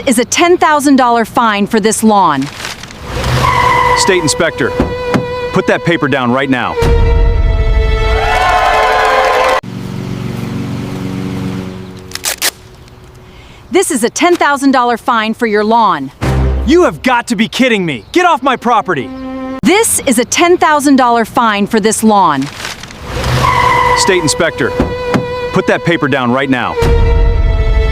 This is a $10,000 fine for this lawn. State Inspector, put that paper down right now. This is a $10,000 fine for your lawn. You have got to be kidding me! Get off my property! This is a $10,000 fine for this lawn. State Inspector, put that paper down right now.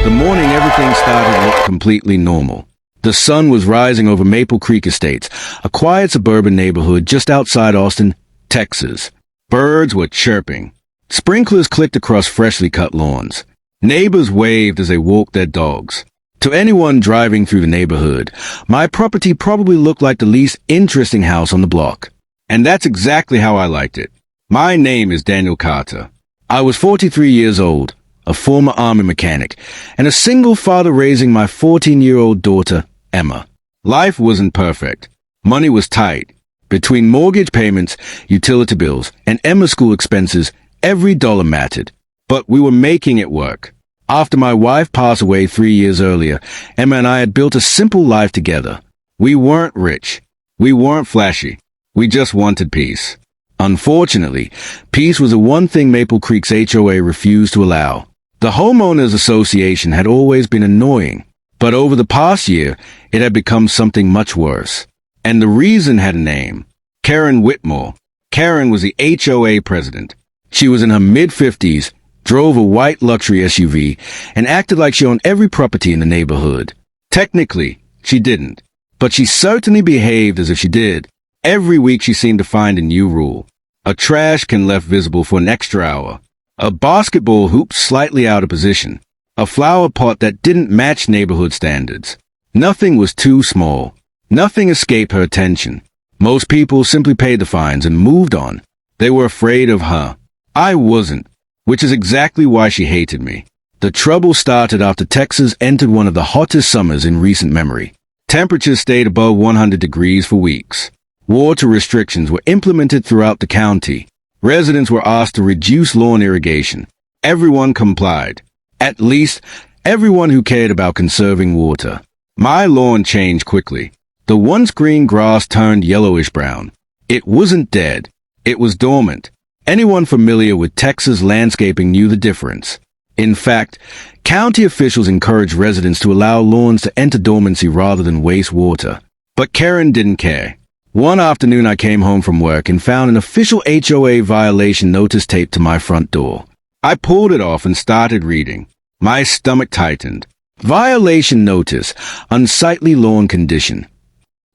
The morning everything started to look completely normal. The sun was rising over Maple Creek Estates, a quiet suburban neighborhood just outside Austin, Texas. Birds were chirping. Sprinklers clicked across freshly cut lawns. Neighbors waved as they walked their dogs. To anyone driving through the neighborhood, my property probably looked like the least interesting house on the block. And that's exactly how I liked it. My name is Daniel Carter. I was 43 years old, a former army mechanic, and a single father raising my 14-year-old daughter, Emma. Life wasn't perfect. Money was tight. Between mortgage payments, utility bills, and Emma's school expenses, every dollar mattered. But we were making it work. After my wife passed away 3 years earlier, Emma and I had built a simple life together. We weren't rich. We weren't flashy. We just wanted peace. Unfortunately, peace was the one thing Maple Creek's HOA refused to allow. The Homeowners Association had always been annoying, but over the past year, it had become something much worse. And the reason had a name. Karen Whitmore. Karen was the HOA president. She was in her mid-50s, drove a white luxury SUV, and acted like she owned every property in the neighborhood. Technically, she didn't, but she certainly behaved as if she did. Every week she seemed to find a new rule. A trash can left visible for an extra hour. A basketball hoop slightly out of position. A flower pot that didn't match neighborhood standards. Nothing was too small. Nothing escaped her attention. Most people simply paid the fines and moved on. They were afraid of her. I wasn't, which is exactly why she hated me. The trouble started after Texas entered one of the hottest summers in recent memory. Temperatures stayed above 100 degrees for weeks. Water restrictions were implemented throughout the county. Residents were asked to reduce lawn irrigation. Everyone complied. At least, everyone who cared about conserving water. My lawn changed quickly. The once green grass turned yellowish-brown. It wasn't dead. It was dormant. Anyone familiar with Texas landscaping knew the difference. In fact, county officials encouraged residents to allow lawns to enter dormancy rather than waste water. But Karen didn't care. One afternoon I came home from work and found an official HOA violation notice taped to my front door. I pulled it off and started reading. My stomach tightened. Violation notice, unsightly lawn condition.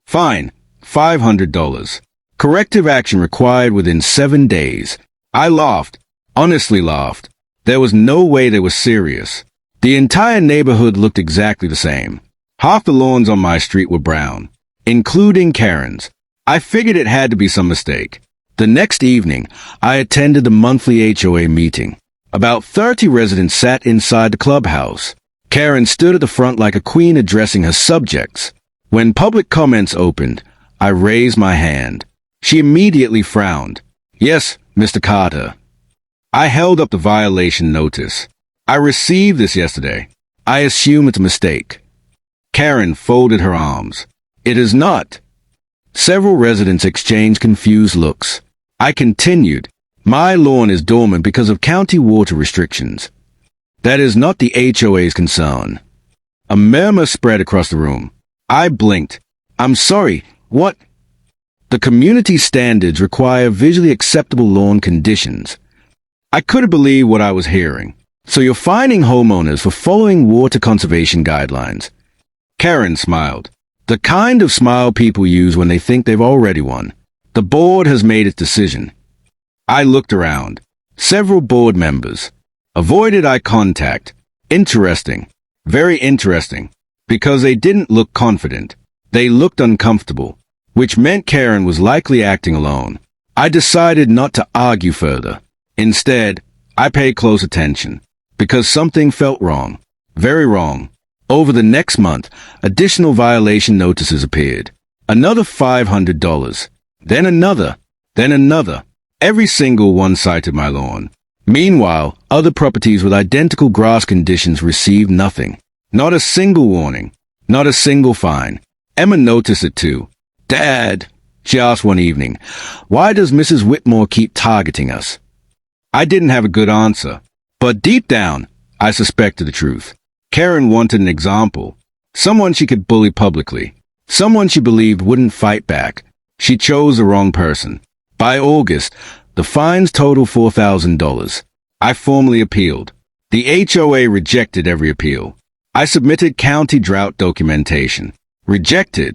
Fine, $500. Corrective action required within 7 days. I laughed, honestly laughed. There was no way they were serious. The entire neighborhood looked exactly the same. Half the lawns on my street were brown, including Karen's. I figured it had to be some mistake. The next evening, I attended the monthly HOA meeting. About 30 residents sat inside the clubhouse. Karen stood at the front like a queen addressing her subjects. When public comments opened, I raised my hand. She immediately frowned. Yes, Mr. Carter. I held up the violation notice. I received this yesterday. I assume it's a mistake. Karen folded her arms. It is not. Several residents exchanged confused looks. I continued. My lawn is dormant because of county water restrictions. That is not the HOA's concern. A murmur spread across the room. I blinked. I'm sorry, what? The community standards require visually acceptable lawn conditions. I couldn't believe what I was hearing. So you're fining homeowners for following water conservation guidelines. Karen smiled. The kind of smile people use when they think they've already won. The board has made its decision. I looked around. Several board members. Avoided eye contact. Interesting. Very interesting. Because they didn't look confident. They looked uncomfortable, which meant Karen was likely acting alone. I decided not to argue further. Instead, I paid close attention, because something felt wrong. Very wrong. Over the next month, additional violation notices appeared. Another $500. Then another. Then another. Every single one cited my lawn. Meanwhile, other properties with identical grass conditions received nothing. Not a single warning. Not a single fine. Emma noticed it too. "Dad," she asked one evening, "why does Mrs. Whitmore keep targeting us?" I didn't have a good answer, but deep down, I suspected the truth. Karen wanted an example. Someone she could bully publicly. Someone she believed wouldn't fight back. She chose the wrong person. By August, the fines totaled $4,000. I formally appealed. The HOA rejected every appeal. I submitted county drought documentation. Rejected.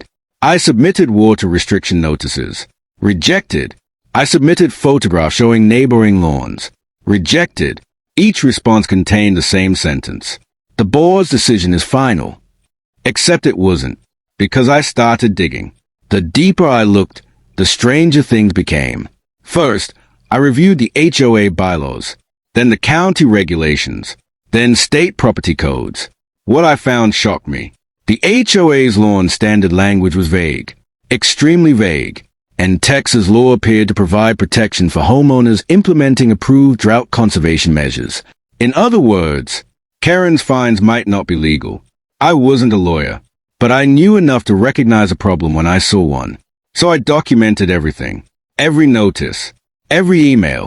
I submitted water restriction notices. Rejected. I submitted photographs showing neighboring lawns. Rejected. Each response contained the same sentence. The board's decision is final. Except it wasn't, because I started digging. The deeper I looked, the stranger things became. First, I reviewed the HOA bylaws, then the county regulations, then state property codes. What I found shocked me. The HOA's law and standard language was vague, extremely vague, and Texas law appeared to provide protection for homeowners implementing approved drought conservation measures. In other words, Karen's fines might not be legal. I wasn't a lawyer, but I knew enough to recognize a problem when I saw one. So I documented everything. Every notice, every email,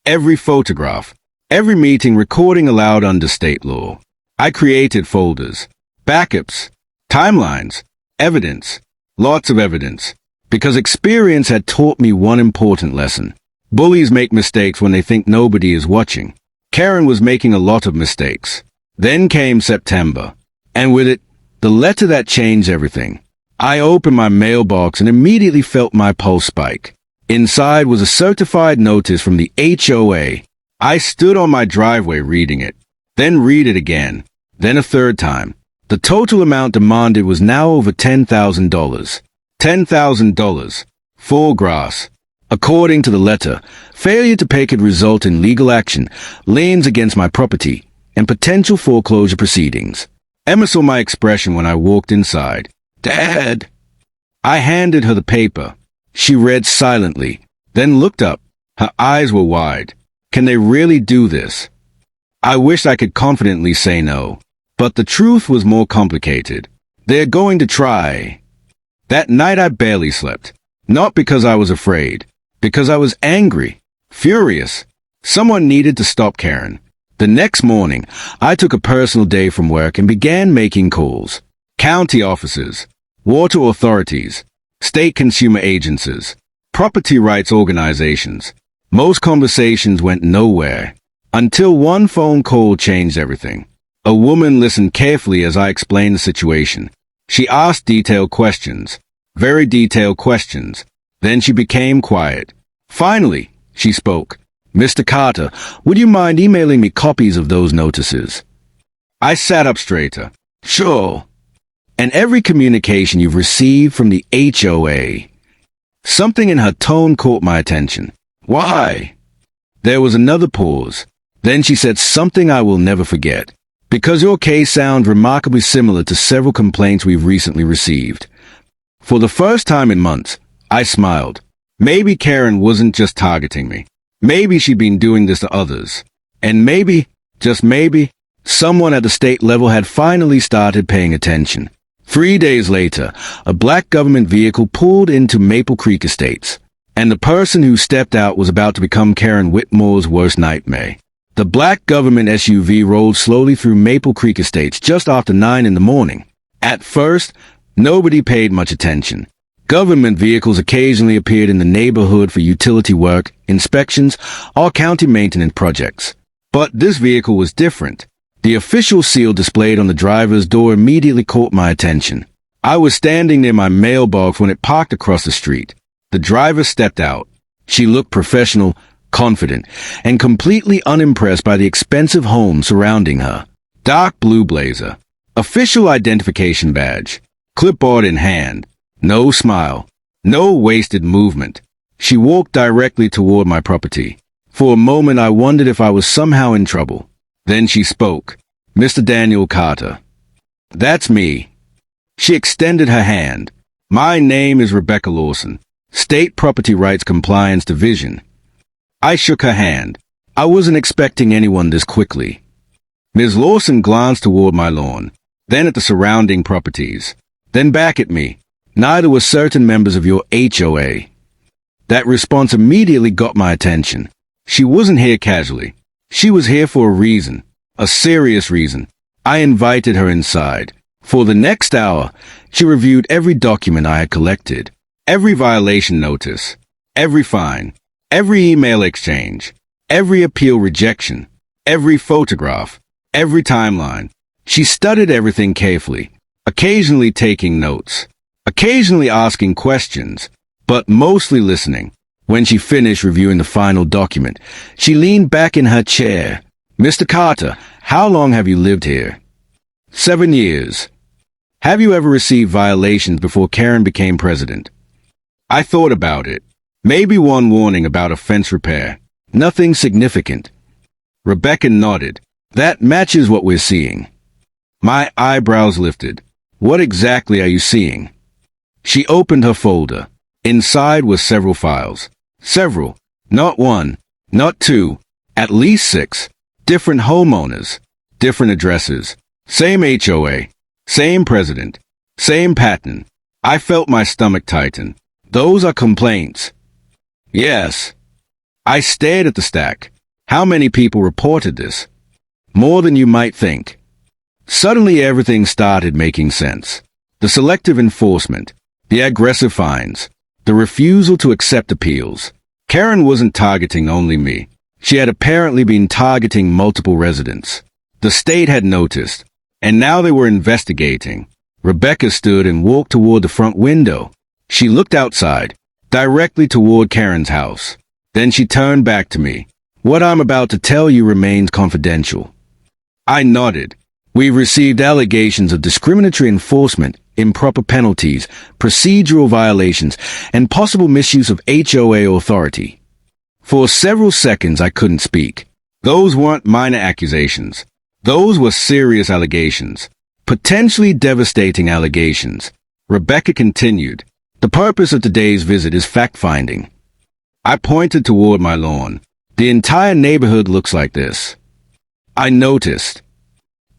every photograph, every meeting recording allowed under state law. I created folders, backups, timelines, evidence, lots of evidence, because experience had taught me one important lesson. Bullies make mistakes when they think nobody is watching. Karen was making a lot of mistakes. Then came September, and with it, the letter that changed everything. I opened my mailbox and immediately felt my pulse spike. Inside was a certified notice from the HOA. I stood on my driveway reading it, then read it again, then a third time. The total amount demanded was now over $10,000. $10,000. For grass. According to the letter, failure to pay could result in legal action, liens against my property, and potential foreclosure proceedings. Emma saw my expression when I walked inside. "Dad!" I handed her the paper. She read silently, then looked up. Her eyes were wide. Can they really do this? I wished I could confidently say no, but the truth was more complicated. They're going to try. That night I barely slept. Not because I was afraid, because I was angry, furious. Someone needed to stop Karen. The next morning, I took a personal day from work and began making calls. County offices, water authorities, state consumer agencies, property rights organizations. Most conversations went nowhere, until one phone call changed everything. A woman listened carefully as I explained the situation. She asked detailed questions, very detailed questions. Then she became quiet. Finally, she spoke. "Mr. Carter, would you mind emailing me copies of those notices?" I sat up straighter. "Sure." "And every communication you've received from the HOA." Something in her tone caught my attention. "Why?" There was another pause. Then she said something I will never forget. "Because your case sounds remarkably similar to several complaints we've recently received." For the first time in months, I smiled. Maybe Karen wasn't just targeting me. Maybe she'd been doing this to others. And maybe, just maybe, someone at the state level had finally started paying attention. 3 days later, a black government vehicle pulled into Maple Creek Estates, and the person who stepped out was about to become Karen Whitmore's worst nightmare. The black government SUV rolled slowly through Maple Creek Estates just after 9 in the morning. At first, nobody paid much attention. Government vehicles occasionally appeared in the neighborhood for utility work, inspections, or county maintenance projects. But this vehicle was different. The official seal displayed on the driver's door immediately caught my attention. I was standing near my mailbox when it parked across the street. The driver stepped out. She looked professional, confident, and completely unimpressed by the expensive home surrounding her. Dark blue blazer. Official identification badge. Clipboard in hand. No smile. No wasted movement. She walked directly toward my property. For a moment I wondered if I was somehow in trouble. Then she spoke. "Mr. Daniel Carter." "That's me." She extended her hand. "My name is Rebecca Lawson, State Property Rights Compliance Division." I shook her hand. I wasn't expecting anyone this quickly. Ms. Lawson glanced toward my lawn, then at the surrounding properties, then back at me. Neither were certain members of your HOA. That response immediately got my attention. She wasn't here casually. She was here for a reason, a serious reason. I invited her inside. For the next hour, she reviewed every document I had collected, every violation notice, every fine, every email exchange, every appeal rejection, every photograph, every timeline. She studied everything carefully, occasionally taking notes, occasionally asking questions, but mostly listening. When she finished reviewing the final document, she leaned back in her chair. "Mr. Carter, how long have you lived here?" 7 years. "Have you ever received violations before Karen became president?" I thought about it. Maybe one warning about a fence repair. Nothing significant. Rebecca nodded. "That matches what we're seeing." My eyebrows lifted. "What exactly are you seeing?" She opened her folder. Inside were several files. Several. Not one. Not two. At least 6. Different homeowners. Different addresses. Same HOA. Same president. Same pattern. I felt my stomach tighten. Those are complaints. Yes. I stared at the stack. How many people reported this? More than you might think. Suddenly everything started making sense. The selective enforcement, the aggressive fines, the refusal to accept appeals. Karen wasn't targeting only me. She had apparently been targeting multiple residents. The state had noticed, and now they were investigating. Rebecca stood and walked toward the front window. She looked outside, directly toward Karen's house. Then she turned back to me. "What I'm about to tell you remains confidential." I nodded. "We've received allegations of discriminatory enforcement, improper penalties, procedural violations, and possible misuse of HOA authority." For several seconds I couldn't speak. Those weren't minor accusations. Those were serious allegations. Potentially devastating allegations. Rebecca continued. "The purpose of today's visit is fact-finding." I pointed toward my lawn. "The entire neighborhood looks like this." I noticed.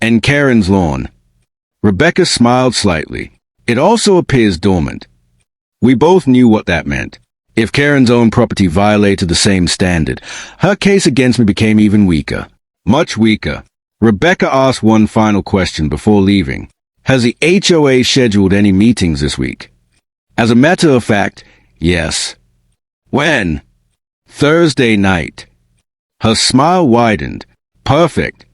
"And Karen's lawn." Rebecca smiled slightly. "It also appears dormant." We both knew what that meant. If Karen's own property violated the same standard, her case against me became even weaker. Much weaker. Rebecca asked one final question before leaving. "Has the HOA scheduled any meetings this week?" As a matter of fact, yes. "When?" "Thursday night." Her smile widened. "Perfect."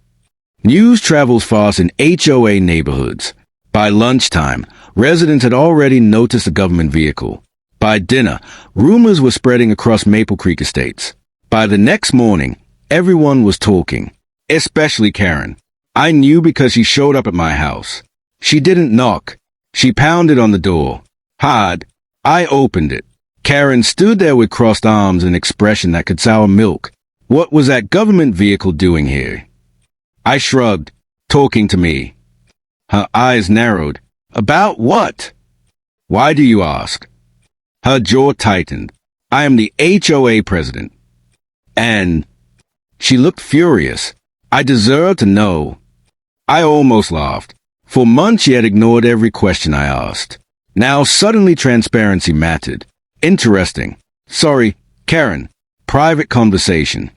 News travels fast in HOA neighborhoods. By lunchtime, residents had already noticed a government vehicle. By dinner, rumors were spreading across Maple Creek Estates. By the next morning, everyone was talking. Especially Karen. I knew because she showed up at my house. She didn't knock. She pounded on the door. Hard. I opened it. Karen stood there with crossed arms and an expression that could sour milk. What was that government vehicle doing here? I shrugged, talking to me. Her eyes narrowed. About what? Why do you ask? Her jaw tightened. I am the HOA president. And she looked furious. I deserved to know. I almost laughed. For months she had ignored every question I asked. Now suddenly transparency mattered. Interesting. Sorry, Karen. Private conversation.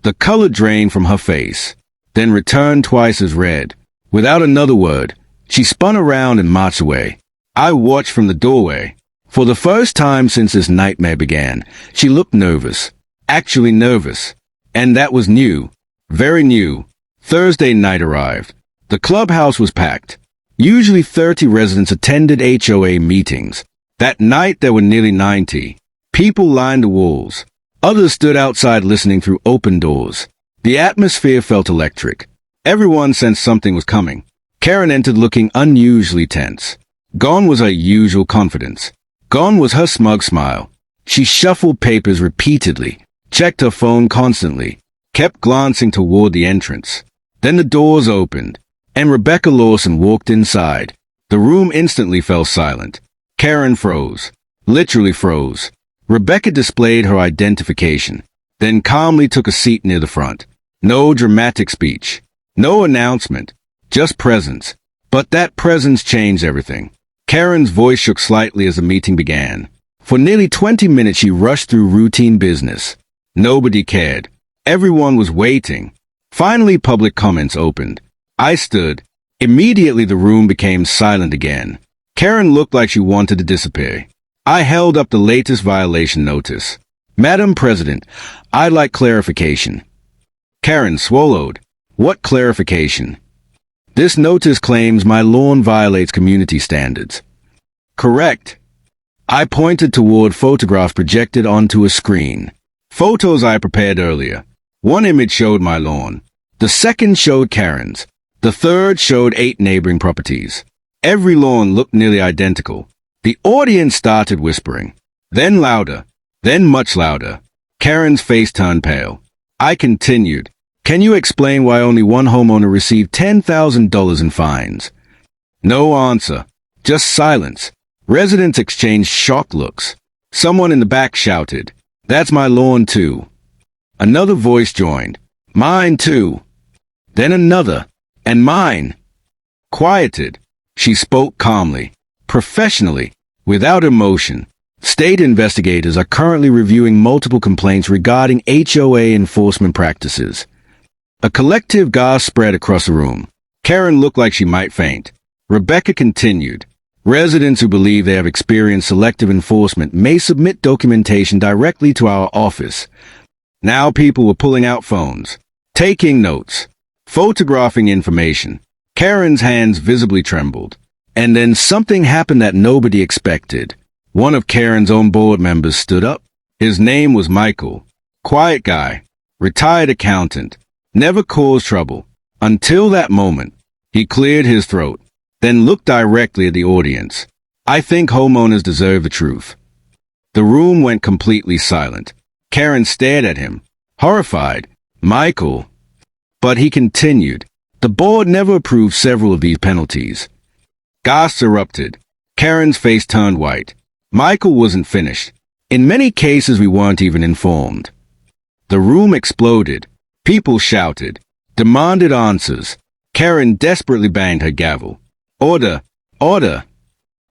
The color drained from her face, then returned twice as red. Without another word, she spun around and marched away. I watched from the doorway. For the first time since this nightmare began, she looked nervous. Actually nervous. And that was new. Very new. Thursday night arrived. The clubhouse was packed. Usually 30 residents attended HOA meetings. That night there were nearly 90. People lined the walls. Others stood outside listening through open doors. The atmosphere felt electric. Everyone sensed something was coming. Karen entered looking unusually tense. Gone was her usual confidence. Gone was her smug smile. She shuffled papers repeatedly, checked her phone constantly, kept glancing toward the entrance. Then the doors opened, and Rebecca Lawson walked inside. The room instantly fell silent. Karen froze. Literally froze. Rebecca displayed her identification, then calmly took a seat near the front. No dramatic speech. No announcement. Just presence. But that presence changed everything. Karen's voice shook slightly as the meeting began. For nearly 20 minutes she rushed through routine business. Nobody cared. Everyone was waiting. Finally, public comments opened. I stood. Immediately the room became silent again. Karen looked like she wanted to disappear. I held up the latest violation notice. Madam President, I'd like clarification. Karen swallowed. What clarification? This notice claims my lawn violates community standards. Correct. I pointed toward photographs projected onto a screen. Photos I prepared earlier. One image showed my lawn. The second showed Karen's. The third showed 8 neighboring properties. Every lawn looked nearly identical. The audience started whispering. Then louder. Then much louder. Karen's face turned pale. I continued. Can you explain why only one homeowner received $10,000 in fines? No answer. Just silence. Residents exchanged shocked looks. Someone in the back shouted, "That's my lawn too." Another voice joined. "Mine too." Then another. "And mine." Quieted. She spoke calmly, professionally, without emotion. State investigators are currently reviewing multiple complaints regarding HOA enforcement practices. A collective gasp spread across the room. Karen looked like she might faint. Rebecca continued. Residents who believe they have experienced selective enforcement may submit documentation directly to our office. Now people were pulling out phones, taking notes, photographing information. Karen's hands visibly trembled. And then something happened that nobody expected. One of Karen's own board members stood up. His name was Michael. Quiet guy. Retired accountant. Never caused trouble. Until that moment. He cleared his throat. Then looked directly at the audience. I think homeowners deserve the truth. The room went completely silent. Karen stared at him. Horrified. Michael. But he continued. The board never approved several of these penalties. Gasps erupted. Karen's face turned white. Michael wasn't finished. In many cases we weren't even informed. The room exploded. People shouted, demanded answers. Karen desperately banged her gavel. Order! Order!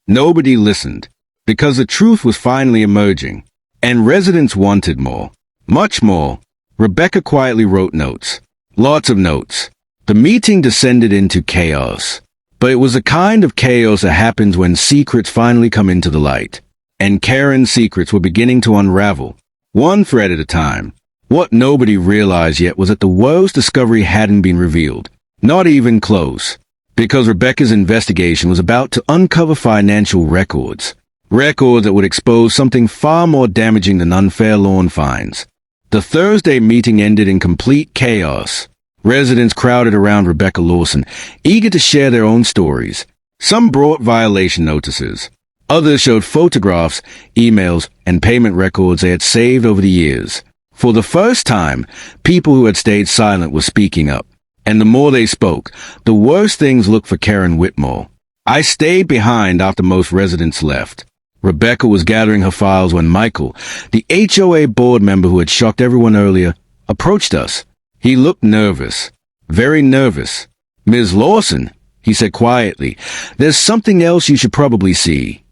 Nobody listened, because the truth was finally emerging, and residents wanted more. Much more. Rebecca quietly wrote notes. Lots of notes. The meeting descended into chaos. But it was a kind of chaos that happens when secrets finally come into the light. And Karen's secrets were beginning to unravel, one thread at a time. What nobody realized yet was that the world's discovery hadn't been revealed. Not even close. Because Rebecca's investigation was about to uncover financial records. Records that would expose something far more damaging than unfair lawn fines. The Thursday meeting ended in complete chaos. Residents crowded around Rebecca Lawson, eager to share their own stories. Some brought violation notices. Others showed photographs, emails, and payment records they had saved over the years. For the first time, people who had stayed silent were speaking up. And the more they spoke, the worse things looked for Karen Whitmore. I stayed behind after most residents left. Rebecca was gathering her files when Michael, the HOA board member who had shocked everyone earlier, approached us. He looked nervous. Very nervous. "Ms. Lawson," he said quietly, "there's something else you should probably see."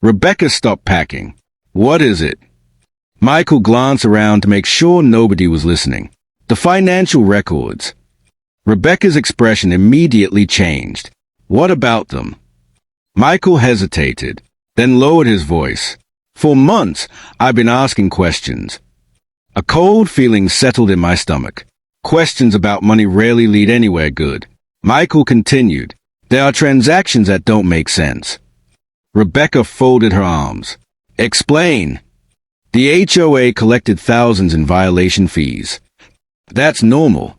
Rebecca stopped packing. "What is it?" Michael glanced around to make sure nobody was listening. "The financial records." Rebecca's expression immediately changed. "What about them?" Michael hesitated, then lowered his voice. "For months, I've been asking questions." A cold feeling settled in my stomach. Questions about money rarely lead anywhere good. Michael continued, "There are transactions that don't make sense." Rebecca folded her arms. "Explain." The HOA collected thousands in violation fees. "That's normal."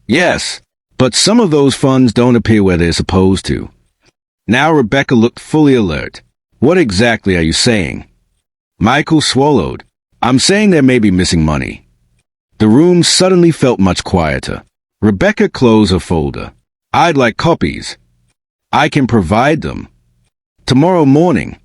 "Yes, but some of those funds don't appear where they're supposed to." Now Rebecca looked fully alert. "What exactly are you saying?" Michael swallowed. "I'm saying there may be missing money." The room suddenly felt much quieter. Rebecca closed her folder. "I'd like copies." "I can provide them." "Tomorrow morning."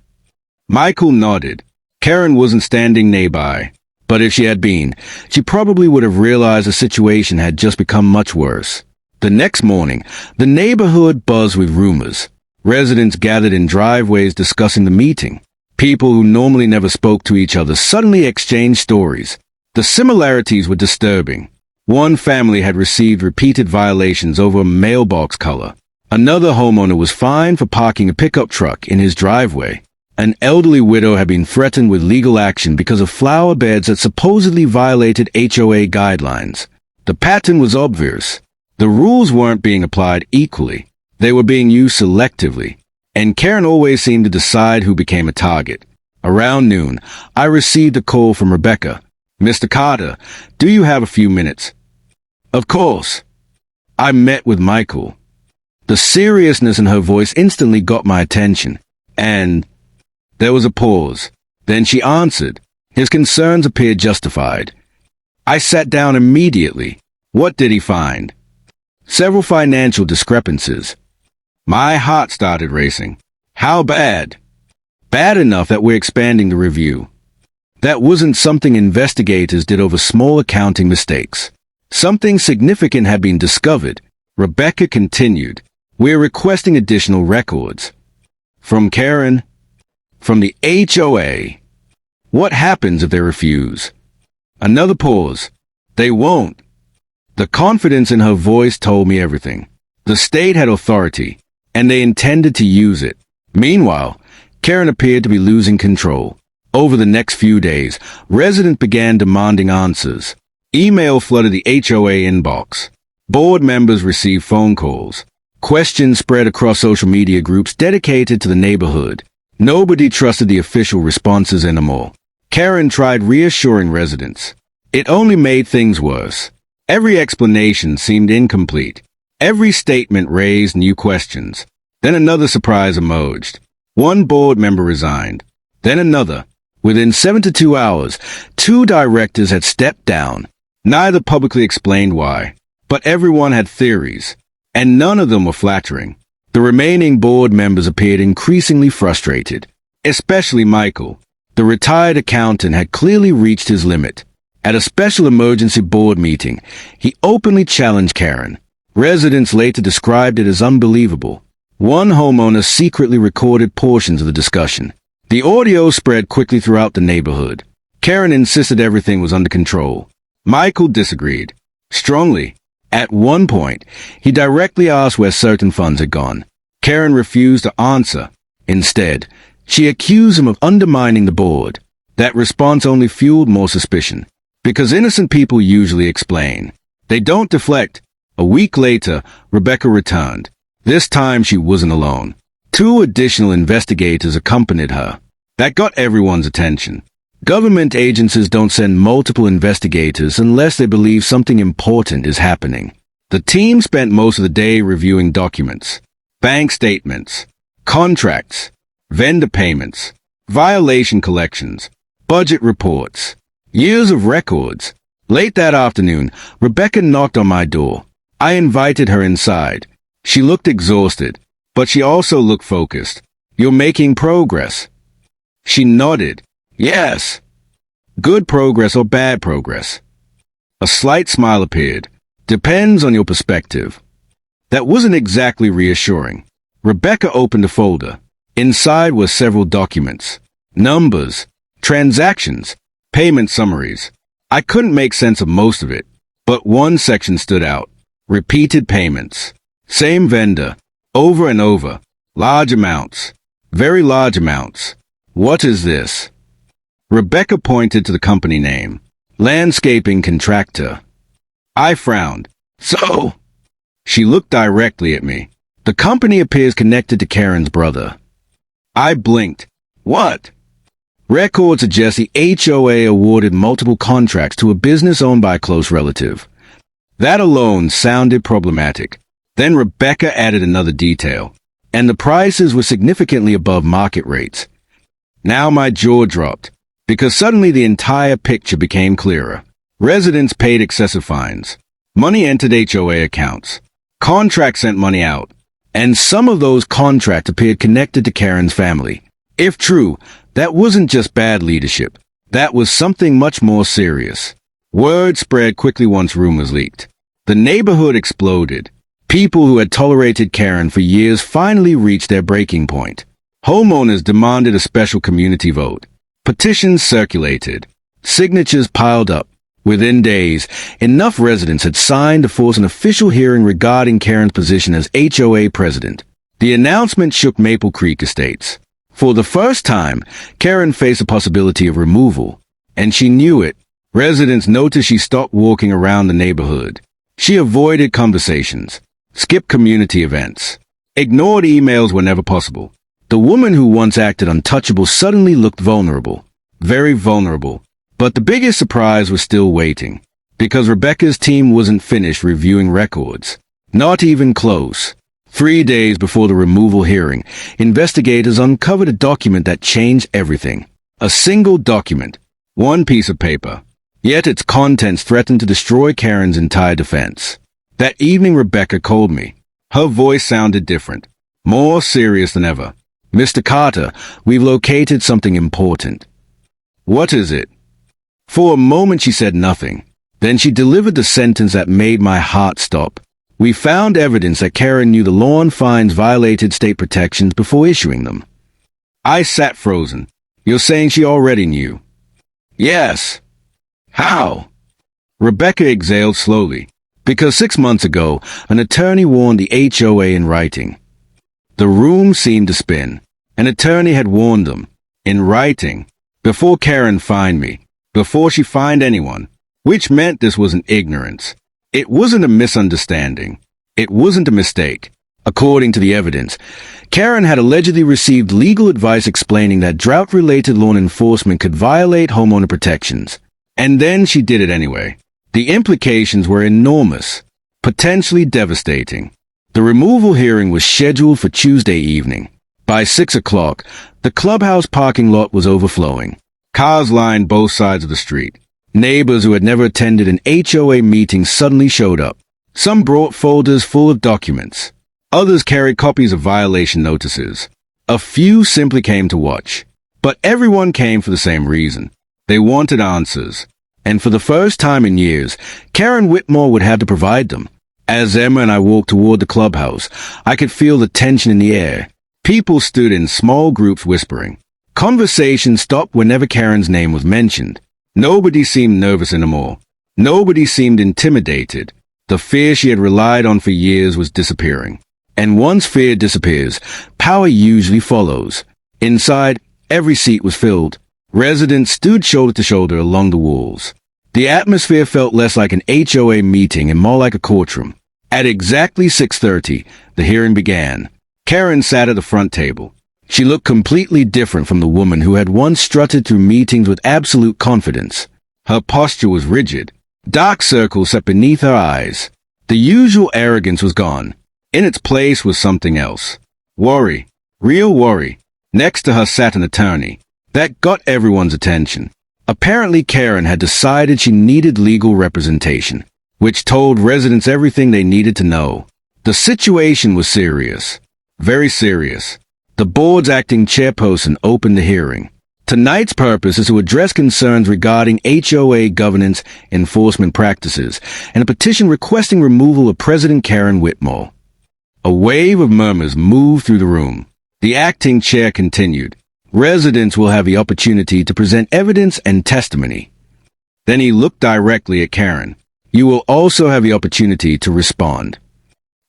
Michael nodded. Karen wasn't standing nearby, but if she had been, she probably would have realized the situation had just become much worse. The next morning, the neighborhood buzzed with rumors. Residents gathered in driveways discussing the meeting. People who normally never spoke to each other suddenly exchanged stories. The similarities were disturbing. One family had received repeated violations over a mailbox color. Another homeowner was fined for parking a pickup truck in his driveway. An elderly widow had been threatened with legal action because of flower beds that supposedly violated HOA guidelines. The pattern was obvious. The rules weren't being applied equally. They were being used selectively. And Karen always seemed to decide who became a target. Around noon, I received a call from Rebecca. "Mr. Carter, do you have a few minutes?" "Of course." I met with Michael. The seriousness in her voice instantly got my attention. And there was a pause. Then she answered. His concerns appeared justified. I sat down immediately. What did he find? Several financial discrepancies. My heart started racing. How bad? Bad enough that we're expanding the review. That wasn't something investigators did over small accounting mistakes. Something significant had been discovered. Rebecca continued. We're requesting additional records. From Karen? From the HOA. What happens if they refuse? Another pause. They won't. The confidence in her voice told me everything. The state had authority, and they intended to use it. Meanwhile, Karen appeared to be losing control. Over the next few days, residents began demanding answers. Email flooded the HOA inbox. Board members received phone calls. Questions spread across social media groups dedicated to the neighborhood. Nobody trusted the official responses anymore. Karen tried reassuring residents. It only made things worse. Every explanation seemed incomplete. Every statement raised new questions. Then another surprise emerged. One board member resigned. Then another. Within 72 hours, 2 directors had stepped down. Neither publicly explained why. But everyone had theories. And none of them were flattering. The remaining board members appeared increasingly frustrated. Especially Michael. The retired accountant had clearly reached his limit. At a special emergency board meeting, he openly challenged Karen. Residents later described it as unbelievable. One homeowner secretly recorded portions of the discussion. The audio spread quickly throughout the neighborhood. Karen insisted everything was under control. Michael disagreed. Strongly. At one point, he directly asked where certain funds had gone. Karen refused to answer. Instead, she accused him of undermining the board. That response only fueled more suspicion. Because innocent people usually explain. They don't deflect. A week later, Rebecca returned. This time she wasn't alone. 2 additional investigators accompanied her. That got everyone's attention. Government agencies don't send multiple investigators unless they believe something important is happening. The team spent most of the day reviewing documents, bank statements, contracts, vendor payments, violation collections, budget reports, years of records. Late that afternoon, Rebecca knocked on my door. I invited her inside. She looked exhausted, but she also looked focused. You're making progress. She nodded. Yes. Good progress or bad progress? A slight smile appeared. Depends on your perspective. That wasn't exactly reassuring. Rebecca opened a folder. Inside were several documents. Numbers, transactions, payment summaries. I couldn't make sense of most of it, but one section stood out. Repeated payments. Same vendor. Over and over. Large amounts. Very large amounts. What is this? Rebecca pointed to the company name. Landscaping contractor. I frowned. So? She looked directly at me. The company appears connected to Karen's brother. I blinked. What? Records suggest the HOA awarded multiple contracts to a business owned by a close relative. That alone sounded problematic. Then Rebecca added another detail. And the prices were significantly above market rates. Now my jaw dropped, because suddenly the entire picture became clearer. Residents paid excessive fines. Money entered HOA accounts. Contracts sent money out. And some of those contracts appeared connected to Karen's family. If true, that wasn't just bad leadership. That was something much more serious. Word spread quickly once rumors leaked. The neighborhood exploded. People who had tolerated Karen for years finally reached their breaking point. Homeowners demanded a special community vote. Petitions circulated. Signatures piled up. Within days, enough residents had signed to force an official hearing regarding Karen's position as HOA president. The announcement shook Maple Creek Estates. For the first time, Karen faced the possibility of removal, and she knew it. Residents noticed she stopped walking around the neighborhood. She avoided conversations, skipped community events, ignored emails whenever possible. The woman who once acted untouchable suddenly looked vulnerable, very vulnerable. But the biggest surprise was still waiting, because Rebecca's team wasn't finished reviewing records. Not even close. 3 days before the removal hearing, investigators uncovered a document that changed everything. A single document. One piece of paper. Yet its contents threatened to destroy Karen's entire defense. That evening Rebecca called me. Her voice sounded different. More serious than ever. "Mr. Carter, we've located something important." "What is it?" For a moment she said nothing. Then she delivered the sentence that made my heart stop. "We found evidence that Karen knew the lawn fines violated state protections before issuing them." I sat frozen. "You're saying she already knew?" "Yes." "How?" Rebecca exhaled slowly. "Because 6 months ago, an attorney warned the HOA in writing." The room seemed to spin. An attorney had warned them. In writing. Before Karen fined me. Before she fined anyone. Which meant this wasn't ignorance. It wasn't a misunderstanding. It wasn't a mistake. According to the evidence, Karen had allegedly received legal advice explaining that drought-related lawn enforcement could violate homeowner protections. And then she did it anyway. The implications were enormous. Potentially devastating. The removal hearing was scheduled for Tuesday evening. By 6 o'clock, the clubhouse parking lot was overflowing. Cars lined both sides of the street. Neighbors who had never attended an HOA meeting suddenly showed up. Some brought folders full of documents. Others carried copies of violation notices. A few simply came to watch. But everyone came for the same reason. They wanted answers. And for the first time in years, Karen Whitmore would have to provide them. As Emma and I walked toward the clubhouse, I could feel the tension in the air. People stood in small groups whispering. Conversation stopped whenever Karen's name was mentioned. Nobody seemed nervous anymore. Nobody seemed intimidated. The fear she had relied on for years was disappearing. And once fear disappears, power usually follows. Inside, every seat was filled. Residents stood shoulder to shoulder along the walls. The atmosphere felt less like an HOA meeting and more like a courtroom. At exactly 6:30, the hearing began. Karen sat at the front table. She looked completely different from the woman who had once strutted through meetings with absolute confidence. Her posture was rigid. Dark circles sat beneath her eyes. The usual arrogance was gone. In its place was something else. Worry. Real worry. Next to her sat an attorney. That got everyone's attention. Apparently Karen had decided she needed legal representation, which told residents everything they needed to know. The situation was serious. Very serious. The board's acting chairperson opened the hearing. Tonight's purpose is to address concerns regarding HOA governance enforcement practices and a petition requesting removal of President Karen Whitmore. A wave of murmurs moved through the room. The acting chair continued. Residents will have the opportunity to present evidence and testimony. Then he looked directly at Karen. You will also have the opportunity to respond.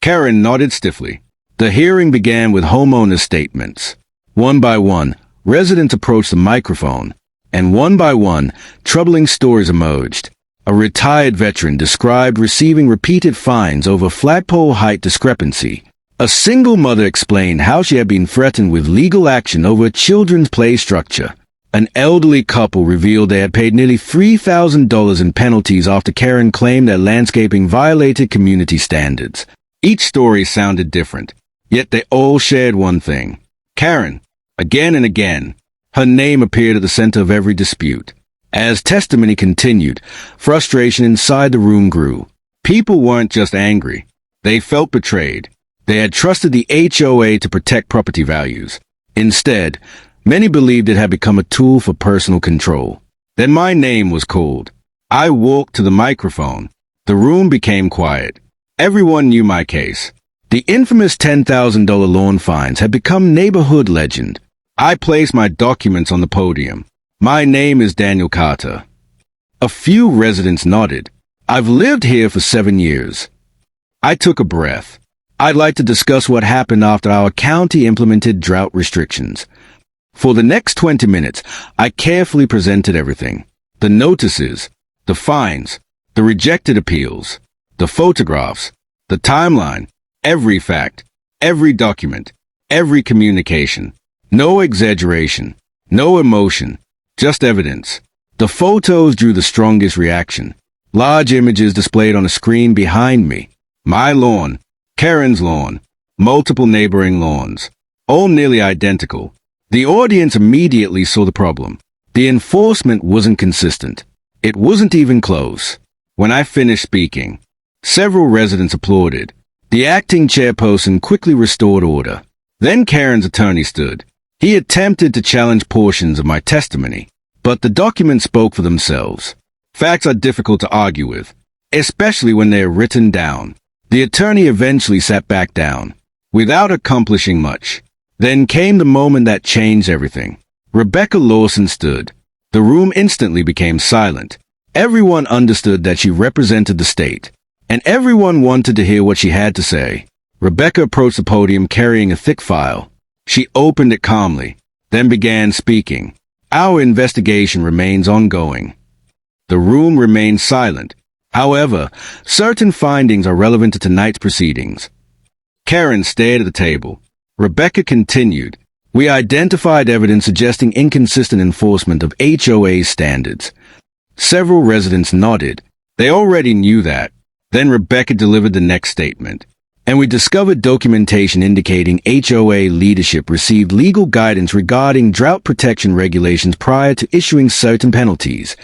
Karen nodded stiffly. The hearing began with homeowners' statements. One by one, residents approached the microphone, and one by one, troubling stories emerged. A retired veteran described receiving repeated fines over flagpole height discrepancy. A single mother explained how she had been threatened with legal action over a children's play structure. An elderly couple revealed they had paid nearly $3,000 in penalties after Karen claimed that landscaping violated community standards. Each story sounded different, yet they all shared one thing. Karen. Again and again, her name appeared at the center of every dispute. As testimony continued, frustration inside the room grew. People weren't just angry. They felt betrayed. They had trusted the HOA to protect property values. Instead, many believed it had become a tool for personal control. Then my name was called. I walked to the microphone. The room became quiet. Everyone knew my case. The infamous $10,000 lawn fines had become neighborhood legend. I placed my documents on the podium. My name is Daniel Carter. A few residents nodded. I've lived here for 7 years. I took a breath. I'd like to discuss what happened after our county implemented drought restrictions. For the next 20 minutes, I carefully presented everything. The notices, the fines, the rejected appeals, the photographs, the timeline, every fact, every document, every communication. No exaggeration, no emotion, just evidence. The photos drew the strongest reaction. Large images displayed on a screen behind me. My lawn, Karen's lawn, multiple neighboring lawns, all nearly identical. The audience immediately saw the problem. The enforcement wasn't consistent. It wasn't even close. When I finished speaking, several residents applauded. The acting chairperson quickly restored order. Then Karen's attorney stood. He attempted to challenge portions of my testimony, but the documents spoke for themselves. Facts are difficult to argue with, especially when they are written down. The attorney eventually sat back down, without accomplishing much. Then came the moment that changed everything. Rebecca Lawson stood. The room instantly became silent. Everyone understood that she represented the state, and everyone wanted to hear what she had to say. Rebecca approached the podium carrying a thick file. She opened it calmly, then began speaking. Our investigation remains ongoing. The room remained silent. However, certain findings are relevant to tonight's proceedings. Karen stared at the table. Rebecca continued. We identified evidence suggesting inconsistent enforcement of HOA standards. Several residents nodded. They already knew that. Then Rebecca delivered the next statement. And we discovered documentation indicating HOA leadership received legal guidance regarding drought protection regulations prior to issuing certain penalties.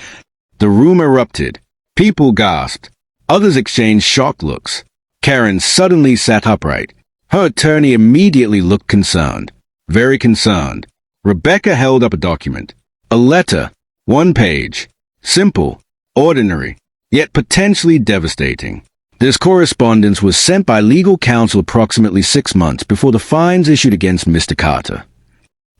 The room erupted. People gasped. Others exchanged shocked looks. Karen suddenly sat upright. Her attorney immediately looked concerned. Very concerned. Rebecca held up a document. A letter. 1 page. Simple. Ordinary. Yet potentially devastating. This correspondence was sent by legal counsel approximately 6 months before the fines issued against Mr. Carter.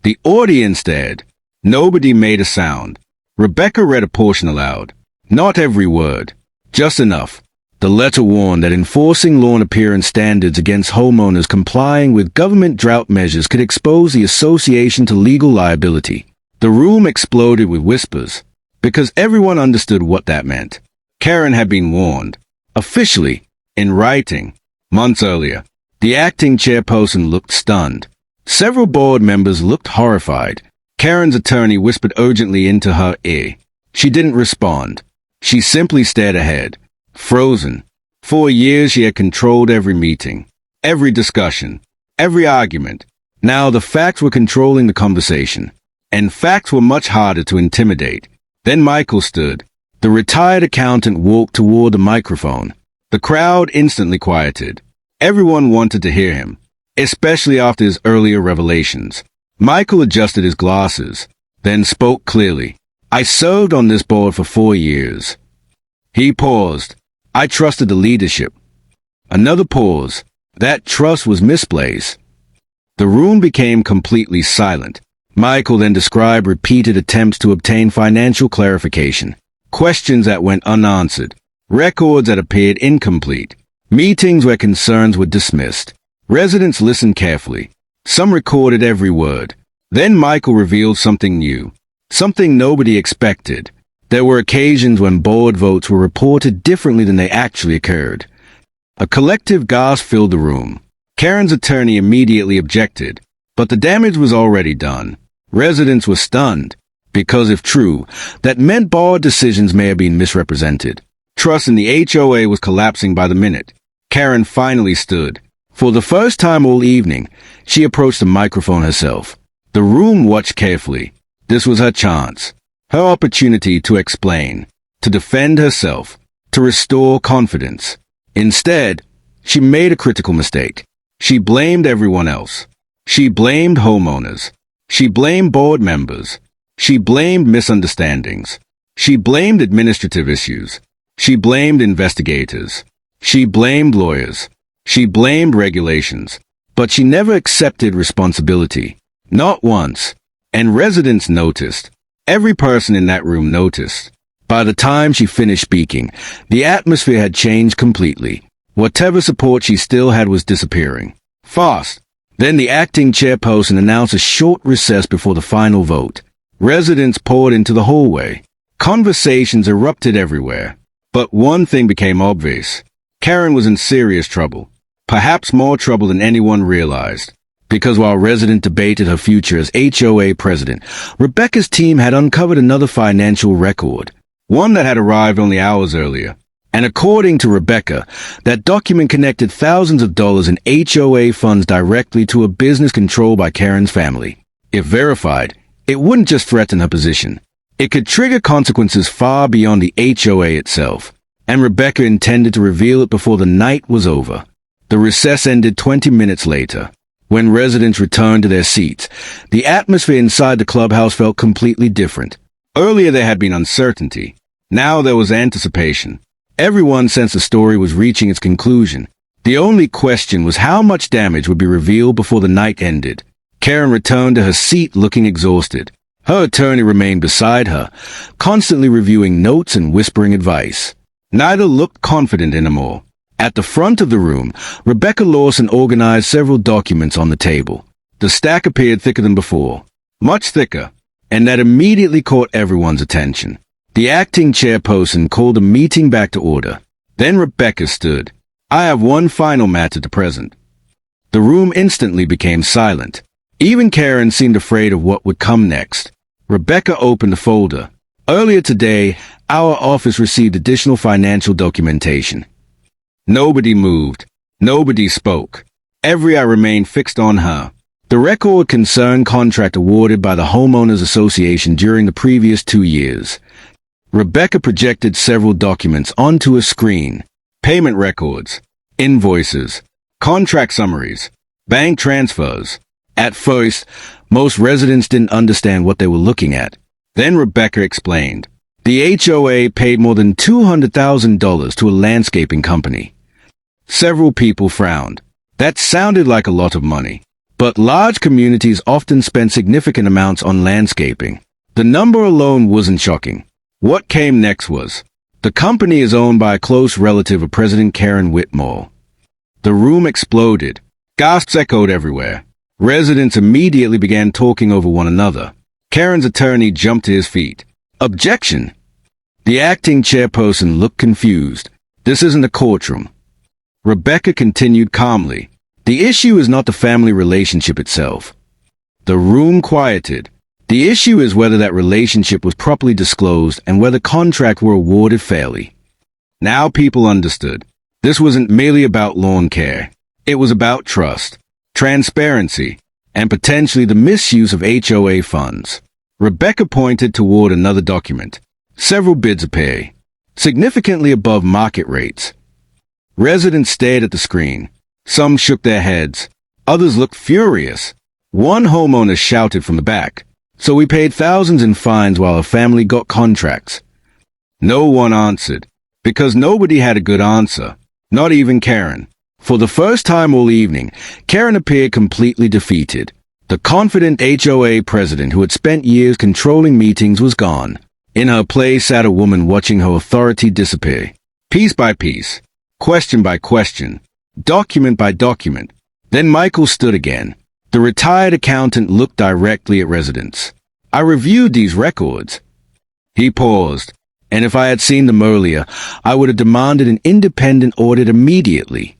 The audience stared. Nobody made a sound. Rebecca read a portion aloud. Not every word. Just enough. The letter warned that enforcing lawn appearance standards against homeowners complying with government drought measures could expose the association to legal liability. The room exploded with whispers, because everyone understood what that meant. Karen had been warned. Officially, in writing, months earlier. The acting chairperson looked stunned. Several board members looked horrified. Karen's attorney whispered urgently into her ear. She didn't respond. She simply stared ahead, frozen. For years she had controlled every meeting, every discussion, every argument. Now the facts were controlling the conversation, and facts were much harder to intimidate. Then Michael stood. The retired accountant walked toward the microphone. The crowd instantly quieted. Everyone wanted to hear him, especially after his earlier revelations. Michael adjusted his glasses, then spoke clearly. I served on this board for 4 years. He paused. I trusted the leadership. Another pause. That trust was misplaced. The room became completely silent. Michael then described repeated attempts to obtain financial clarification. Questions that went unanswered, records that appeared incomplete, meetings where concerns were dismissed. Residents listened carefully. Some recorded every word. Then Michael revealed something new, something nobody expected. There were occasions when board votes were reported differently than they actually occurred. A collective gasp filled the room. Karen's attorney immediately objected, but the damage was already done. Residents were stunned. Because if true, that meant board decisions may have been misrepresented. Trust in the HOA was collapsing by the minute. Karen finally stood. For the first time all evening, she approached the microphone herself. The room watched carefully. This was her chance, her opportunity to explain, to defend herself, to restore confidence. Instead, she made a critical mistake. She blamed everyone else. She blamed homeowners. She blamed board members. She blamed misunderstandings. She blamed administrative issues. She blamed investigators. She blamed lawyers. She blamed regulations, but she never accepted responsibility. Not once. And residents noticed. Every person in that room noticed. By the time she finished speaking, the atmosphere had changed completely. Whatever support she still had was disappearing. Fast. Then the acting chairperson announced a short recess before the final vote. Residents poured into the hallway. Conversations erupted everywhere. But one thing became obvious. Karen was in serious trouble. Perhaps more trouble than anyone realized. Because while residents debated her future as HOA president, Rebecca's team had uncovered another financial record. One that had arrived only hours earlier. And according to Rebecca, that document connected thousands of dollars in HOA funds directly to a business controlled by Karen's family. If verified, it wouldn't just threaten her position. It could trigger consequences far beyond the HOA itself. And Rebecca intended to reveal it before the night was over. The recess ended 20 minutes later. When residents returned to their seats, the atmosphere inside the clubhouse felt completely different. Earlier there had been uncertainty. Now there was anticipation. Everyone sensed the story was reaching its conclusion. The only question was how much damage would be revealed before the night ended. Karen returned to her seat looking exhausted. Her attorney remained beside her, constantly reviewing notes and whispering advice. Neither looked confident anymore. At the front of the room, Rebecca Lawson organized several documents on the table. The stack appeared thicker than before, much thicker, and that immediately caught everyone's attention. The acting chairperson called the meeting back to order. Then Rebecca stood. "I have one final matter to present." The room instantly became silent. Even Karen seemed afraid of what would come next. Rebecca opened a folder. "Earlier today, our office received additional financial documentation." Nobody moved. Nobody spoke. Every eye remained fixed on her. The record concerned contract awarded by the Homeowners Association during the previous 2 years. Rebecca projected several documents onto a screen. Payment records, invoices, contract summaries, bank transfers. At first, most residents didn't understand what they were looking at. Then Rebecca explained. The HOA paid more than $200,000 to a landscaping company. Several people frowned. That sounded like a lot of money. But large communities often spend significant amounts on landscaping. The number alone wasn't shocking. What came next was, the company is owned by a close relative of President Karen Whitmore. The room exploded. Gasps echoed everywhere. Residents immediately began talking over one another. Karen's attorney jumped to his feet. "Objection!" The acting chairperson looked confused. "This isn't a courtroom." Rebecca continued calmly. "The issue is not the family relationship itself." The room quieted. The issue is whether that relationship was properly disclosed and whether contracts were awarded fairly. Now people understood. This wasn't merely about lawn care. It was about trust, transparency, and potentially the misuse of HOA funds. Rebecca pointed toward another document. Several bids appeared, significantly above market rates. Residents stared at the screen. Some shook their heads. Others looked furious. One homeowner shouted from the back, "So we paid thousands in fines while a family got contracts." No one answered, because nobody had a good answer, not even Karen. For the first time all evening, Karen appeared completely defeated. The confident HOA president who had spent years controlling meetings was gone. In her place sat a woman watching her authority disappear. Piece by piece, question by question, document by document. Then Michael stood again. The retired accountant looked directly at residents. "I reviewed these records." He paused, and if I had seen them earlier, I would have demanded an independent audit immediately.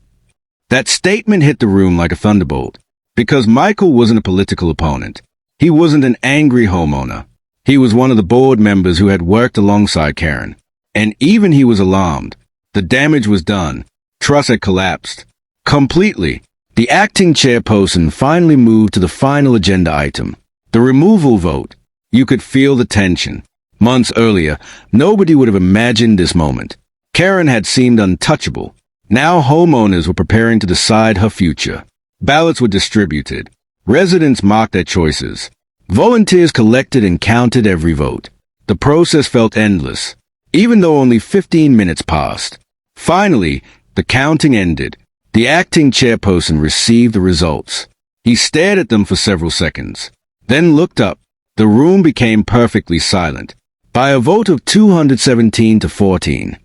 That statement hit the room like a thunderbolt, because Michael wasn't a political opponent. He wasn't an angry homeowner. He was one of the board members who had worked alongside Karen. And even he was alarmed. The damage was done. Trust had collapsed. Completely. The acting chairperson finally moved to the final agenda item, the removal vote. You could feel the tension. Months earlier, nobody would have imagined this moment. Karen had seemed untouchable. Now homeowners were preparing to decide her future. Ballots were distributed. Residents marked their choices. Volunteers collected and counted every vote. The process felt endless, even though only 15 minutes passed. Finally, the counting ended. The acting chairperson received the results. He stared at them for several seconds, then looked up. The room became perfectly silent, by a vote of 217 to 14.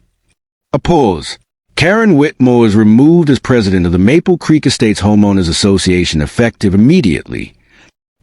A pause. Karen Whitmore is removed as president of the Maple Creek Estates Homeowners Association effective immediately.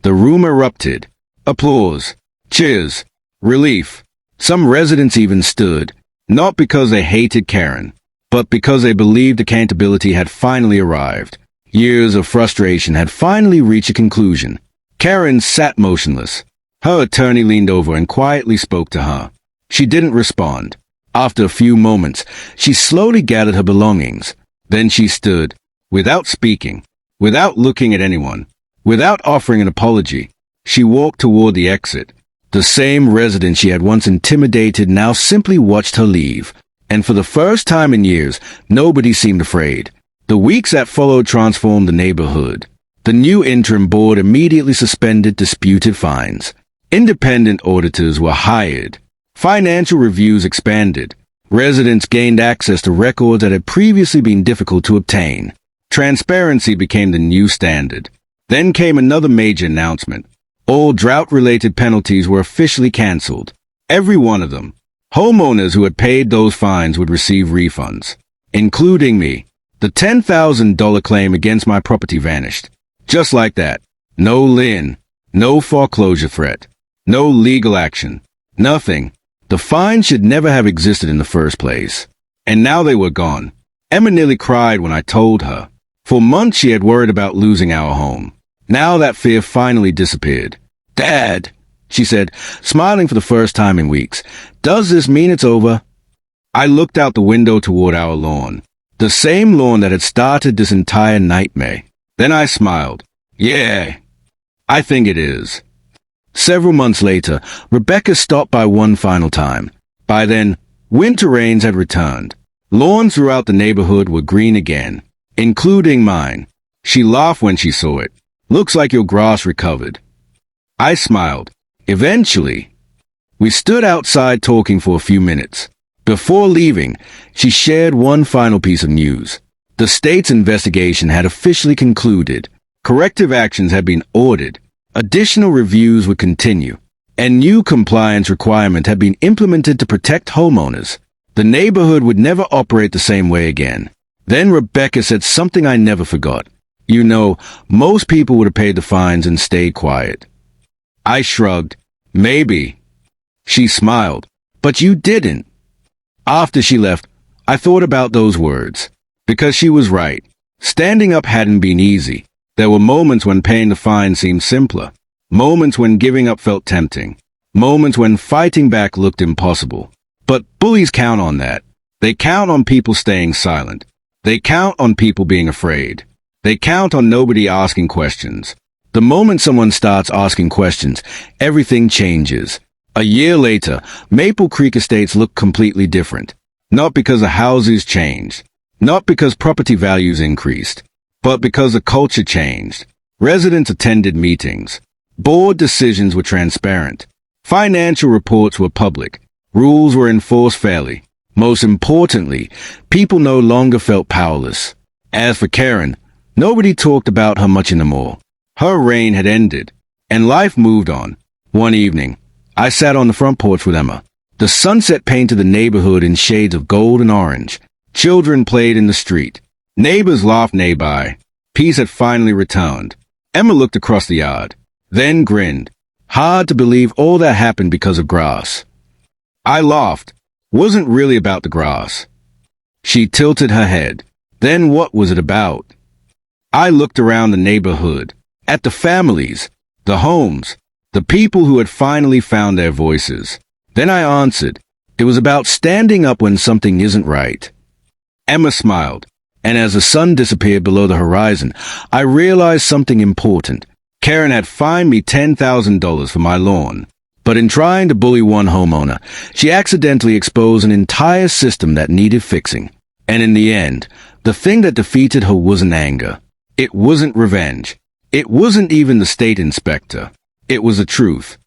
The room erupted. Applause. Cheers. Relief. Some residents even stood, not because they hated Karen, but because they believed accountability had finally arrived. Years of frustration had finally reached a conclusion. Karen sat motionless. Her attorney leaned over and quietly spoke to her. She didn't respond. After a few moments, she slowly gathered her belongings. Then she stood, without speaking, without looking at anyone, without offering an apology. She walked toward the exit. The same resident she had once intimidated now simply watched her leave. And for the first time in years, nobody seemed afraid. The weeks that followed transformed the neighborhood. The new interim board immediately suspended disputed fines. Independent auditors were hired. Financial reviews expanded. Residents gained access to records that had previously been difficult to obtain. Transparency became the new standard. Then came another major announcement. All drought-related penalties were officially canceled. Every one of them. Homeowners who had paid those fines would receive refunds, including me. The $10,000 claim against my property vanished. Just like that. No lien. No foreclosure threat. No legal action. Nothing. The fines should never have existed in the first place. And now they were gone. Emma nearly cried when I told her. For months she had worried about losing our home. Now that fear finally disappeared. "Dad," she said, smiling for the first time in weeks, "does this mean it's over?" I looked out the window toward our lawn. The same lawn that had started this entire nightmare. Then I smiled. "Yeah, I think it is." Several months later, Rebecca stopped by one final time. By then, winter rains had returned. Lawns throughout the neighborhood were green again, including mine. She laughed when she saw it. "Looks like your grass recovered." I smiled. Eventually. We stood outside talking for a few minutes. Before leaving, she shared one final piece of news. The state's investigation had officially concluded. Corrective actions had been ordered. Additional reviews would continue, and new compliance requirements had been implemented to protect homeowners. The neighborhood would never operate the same way again. Then Rebecca said something I never forgot. "You know, most people would have paid the fines and stayed quiet." I shrugged. "Maybe." She smiled. "But you didn't." After she left, I thought about those words. Because she was right. Standing up hadn't been easy. There were moments when paying the fine seemed simpler. Moments when giving up felt tempting. Moments when fighting back looked impossible. But bullies count on that. They count on people staying silent. They count on people being afraid. They count on nobody asking questions. The moment someone starts asking questions, everything changes. A year later, Maple Creek Estates looked completely different. Not because the houses changed. Not because property values increased. But because the culture changed. Residents attended meetings. Board decisions were transparent. Financial reports were public. Rules were enforced fairly. Most importantly, people no longer felt powerless. As for Karen, nobody talked about her much anymore. Her reign had ended, and life moved on. One evening, I sat on the front porch with Emma. The sunset painted the neighborhood in shades of gold and orange. Children played in the street. Neighbors laughed nearby. Peace had finally returned. Emma looked across the yard, then grinned. Hard to believe all that happened because of grass. I laughed. Wasn't really about the grass. She tilted her head. Then what was it about? I looked around the neighborhood, at the families, the homes, the people who had finally found their voices. Then I answered. It was about standing up when something isn't right. Emma smiled, and as the sun disappeared below the horizon, I realized something important. Karen had fined me $10,000 for my lawn. But in trying to bully one homeowner, she accidentally exposed an entire system that needed fixing. And in the end, the thing that defeated her wasn't anger. It wasn't revenge. It wasn't even the state inspector. It was the truth.